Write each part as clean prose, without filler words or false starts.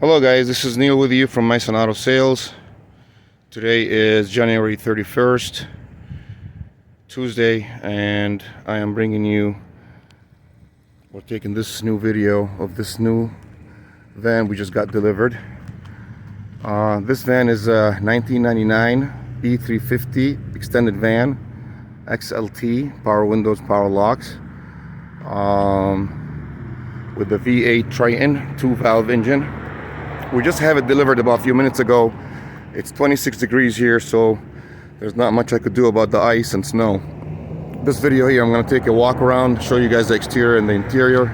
Hello guys, this is Neil with you from Mason Auto Sales. Today is January 31st, Tuesday, and I am bringing you, we're taking this new video of this new van we just got delivered. This van is a 1999 E350 extended van, XLT, power windows, power locks, with the V8 Triton 2-valve engine. We just have it delivered about a few minutes ago. It's 26 degrees here, so there's not much I could do about the ice and snow. This video here, I'm going to take a walk around, show you guys the exterior and the interior,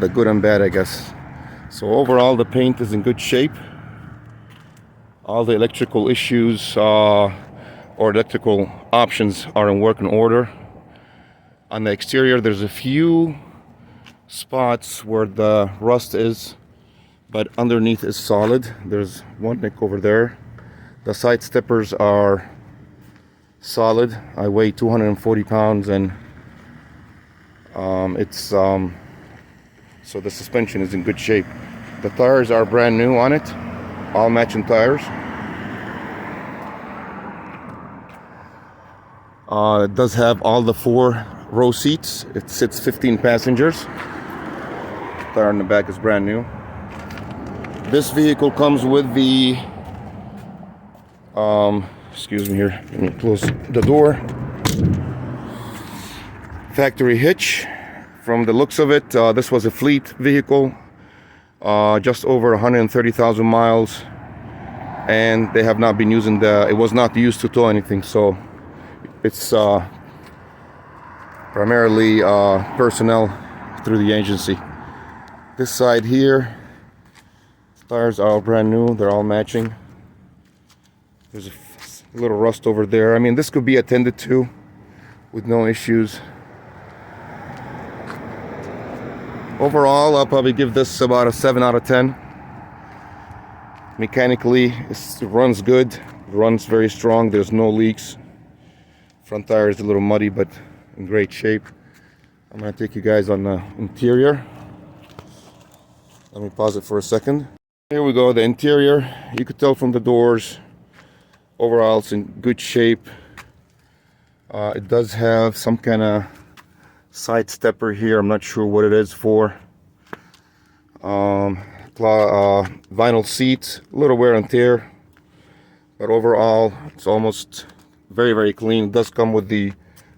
the good and bad, I guess. So overall, the paint is in good shape. All the electrical issues or electrical options are in working order. On the exterior, there's a few spots where the rust is, but underneath is solid. There's one nick over there. The side steppers are solid. I weigh 240 pounds, and so the suspension is in good shape. The tires are brand new on it, all matching tires. It does have all the 4 row seats. It sits 15 passengers. The tire in the back is brand new. This vehicle comes with the excuse me here, let me close the door. Factory hitch. From the looks of it, this was a fleet vehicle, just over 130,000 miles, and they have not been using it was not used to tow anything, so it's primarily personnel through the agency. This side here, tires are all brand new, they're all matching. There's a little rust over there. I mean, this could be attended to with no issues. Overall, I'll probably give this about a 7 out of 10. Mechanically, it runs good, it runs very strong, there's no leaks. Front tire is a little muddy, but in great shape. I'm going to take you guys on the interior. Let me pause it for a second. Here we go, the interior. You could tell from the doors, overall it's in good shape. It does have some kind of side stepper here. I'm not sure what it is for. Vinyl seats, a little wear and tear, but overall it's almost very clean. It does come with the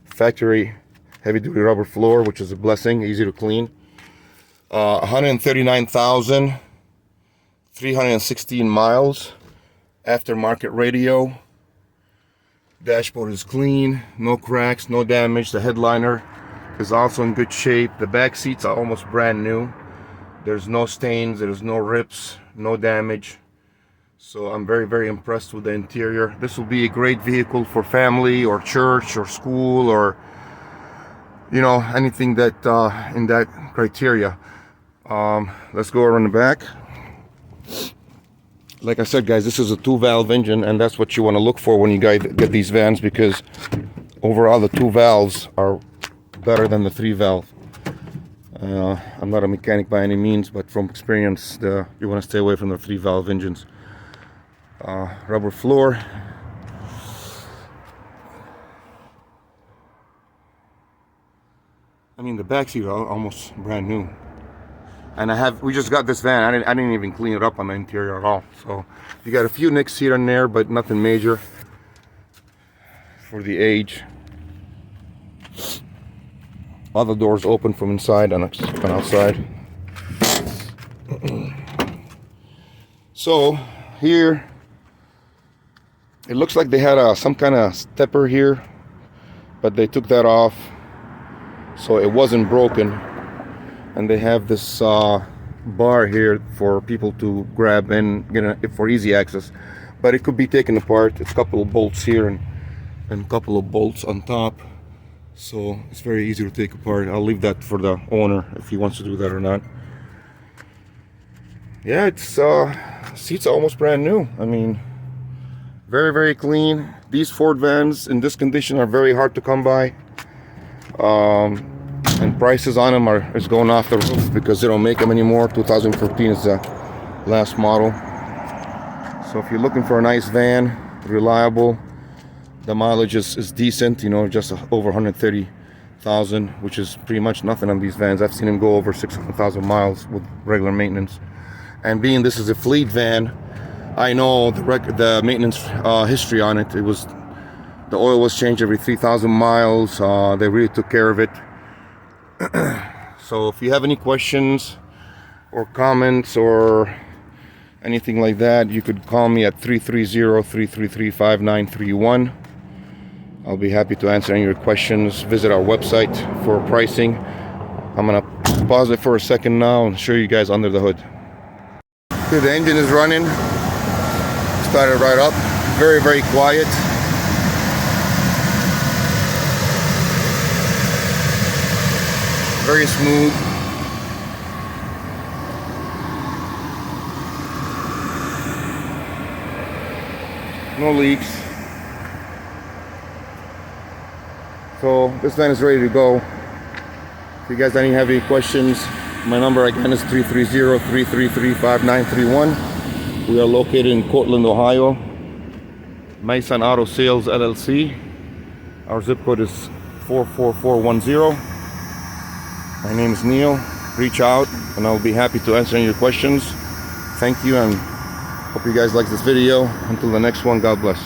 factory heavy duty rubber floor, which is a blessing, easy to clean. 139,316 miles, aftermarket radio. Dashboard is clean, no cracks, no damage. The headliner is also in good shape. The back seats are almost brand new. There's no stains, there's no rips, no damage. So I'm very impressed with the interior. This will be a great vehicle for family or church or school, or anything that in that criteria. Let's go around the back. Like I said, guys, this is a 2-valve engine, and that's what you want to look for when you guys get these vans, because overall the 2 valves are better than the 3-valve. I'm not a mechanic by any means, but from experience, you want to stay away from the 3-valve engines. Rubber floor. I mean, the back seat are almost brand new. And we just got this van. I didn't even clean it up on the interior at all. So you got a few nicks here and there, but nothing major for the age. All the doors open from inside and outside. So here, it looks like they had some kind of stepper here, but they took that off, so it wasn't broken. And they have this bar here for people to grab and get it for easy access, but it could be taken apart. It's a couple of bolts here and a couple of bolts on top, so it's very easy to take apart. I'll leave that for the owner if he wants to do that or not. Yeah, it's seats are almost brand new. I mean, very clean. These Ford vans in this condition are very hard to come by. And prices on them is going off the roof because they don't make them anymore. 2015 is the last model. So if you're looking for a nice van, reliable, the mileage is decent, you know, just over 130,000, which is pretty much nothing on these vans. I've seen them go over 600,000 miles with regular maintenance. And being this is a fleet van, I know the maintenance history on it. The oil was changed every 3,000 miles. They really took care of it. So if you have any questions or comments or anything like that, you could call me at 330-333-5931. I'll be happy to answer any of your questions. Visit our website for pricing. I'm gonna pause it for a second now and show you guys under the hood. Okay, the engine is running. Started right up. Very, very quiet. Very smooth. No leaks. So this van is ready to go. If you guys have any questions, my number again is 330-333-5931. We are located in Cortland, Ohio. Mason Auto Sales LLC. Our zip code is 44410. My name is Neil. Reach out and I'll be happy to answer any of your questions. Thank you and hope you guys like this video. Until the next one, God bless.